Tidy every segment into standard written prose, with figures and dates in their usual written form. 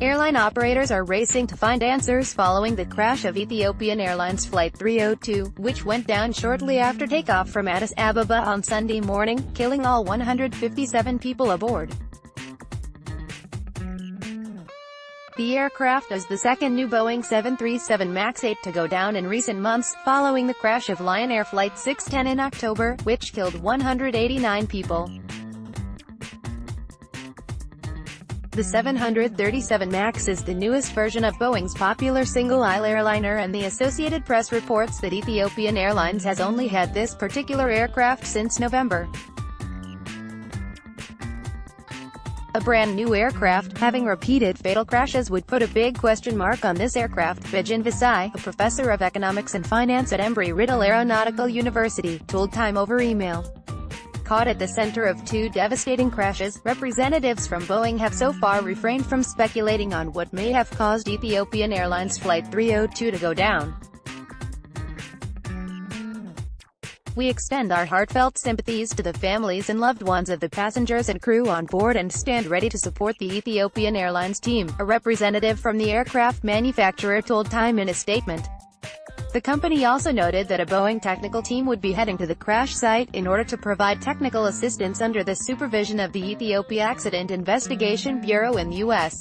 Airline operators are racing to find answers following the crash of Ethiopian Airlines Flight 302, which went down shortly after takeoff from Addis Ababa on Sunday morning, killing all 157 people aboard. The aircraft is the second new Boeing 737 MAX 8 to go down in recent months, following the crash of Lion Air Flight 610 in October, which killed 189 people. The 737 MAX is the newest version of Boeing's popular single-aisle airliner, and the Associated Press reports that Ethiopian Airlines has only had this particular aircraft since November. A brand new aircraft, having repeated fatal crashes, would put a big question mark on this aircraft, Bijan Visai, a professor of economics and finance at Embry-Riddle Aeronautical University, told Time over email. Caught at the center of two devastating crashes, representatives from Boeing have so far refrained from speculating on what may have caused Ethiopian Airlines Flight 302 to go down. We extend our heartfelt sympathies to the families and loved ones of the passengers and crew on board and stand ready to support the Ethiopian Airlines team, a representative from the aircraft manufacturer told Time in a statement. The company also noted that a Boeing technical team would be heading to the crash site in order to provide technical assistance under the supervision of the Ethiopia Accident Investigation Bureau in the U.S.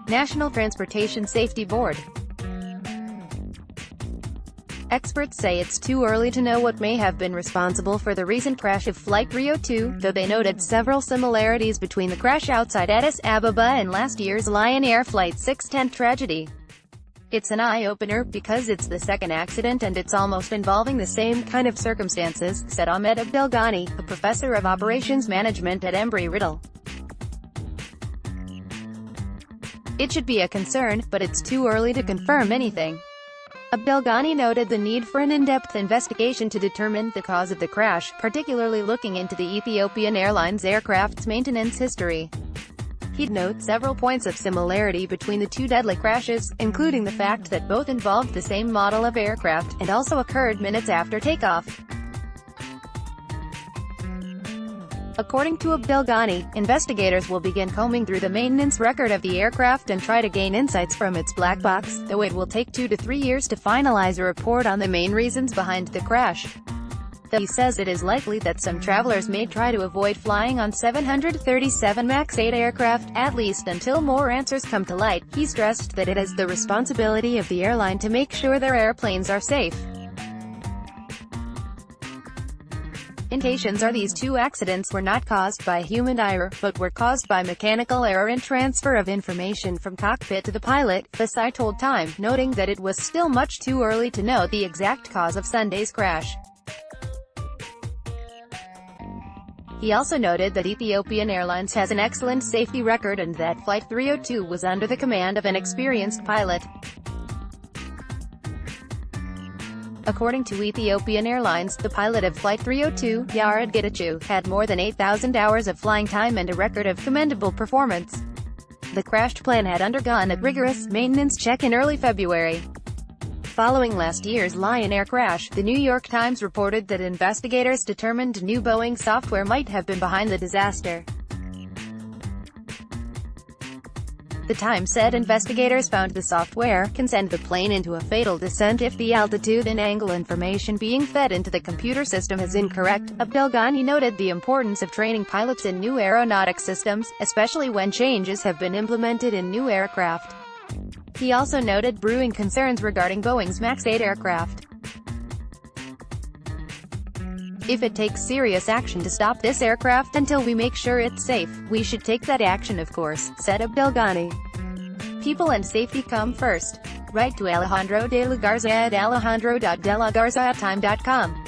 National Transportation Safety Board. Experts say it's too early to know what may have been responsible for the recent crash of Flight 302, though they noted several similarities between the crash outside Addis Ababa and last year's Lion Air Flight 610 tragedy. It's an eye-opener, because it's the second accident and it's almost involving the same kind of circumstances, said Ahmed Abdelghani, a professor of operations management at Embry-Riddle. It should be a concern, but it's too early to confirm anything. Abdelghani noted the need for an in-depth investigation to determine the cause of the crash, particularly looking into the Ethiopian Airlines aircraft's maintenance history. He'd note several points of similarity between the two deadly crashes, including the fact that both involved the same model of aircraft, and also occurred minutes after takeoff. According to Abdelghani, investigators will begin combing through the maintenance record of the aircraft and try to gain insights from its black box, though it will take 2 to 3 years to finalize a report on the main reasons behind the crash. Though he says it is likely that some travelers may try to avoid flying on 737 MAX 8 aircraft, at least until more answers come to light. He stressed that it is the responsibility of the airline to make sure their airplanes are safe. Indications are these two accidents were not caused by human error, but were caused by mechanical error and transfer of information from cockpit to the pilot, Visai told Time, noting that it was still much too early to know the exact cause of Sunday's crash. He also noted that Ethiopian Airlines has an excellent safety record and that Flight 302 was under the command of an experienced pilot. According to Ethiopian Airlines, the pilot of Flight 302, Yared Getachew, had more than 8,000 hours of flying time and a record of commendable performance. The crashed plane had undergone a rigorous maintenance check in early February. Following last year's Lion Air crash, the New York Times reported that investigators determined new Boeing software might have been behind the disaster. The Times said investigators found the software can send the plane into a fatal descent if the altitude and angle information being fed into the computer system is incorrect. Abdelghani noted the importance of training pilots in new aeronautic systems, especially when changes have been implemented in new aircraft. He also noted brewing concerns regarding Boeing's MAX 8 aircraft. If it takes serious action to stop this aircraft until we make sure it's safe, we should take that action, of course, said Abdelghani. People and safety come first. Write to Alejandro de la Garza at alejandro.delagarza@time.com.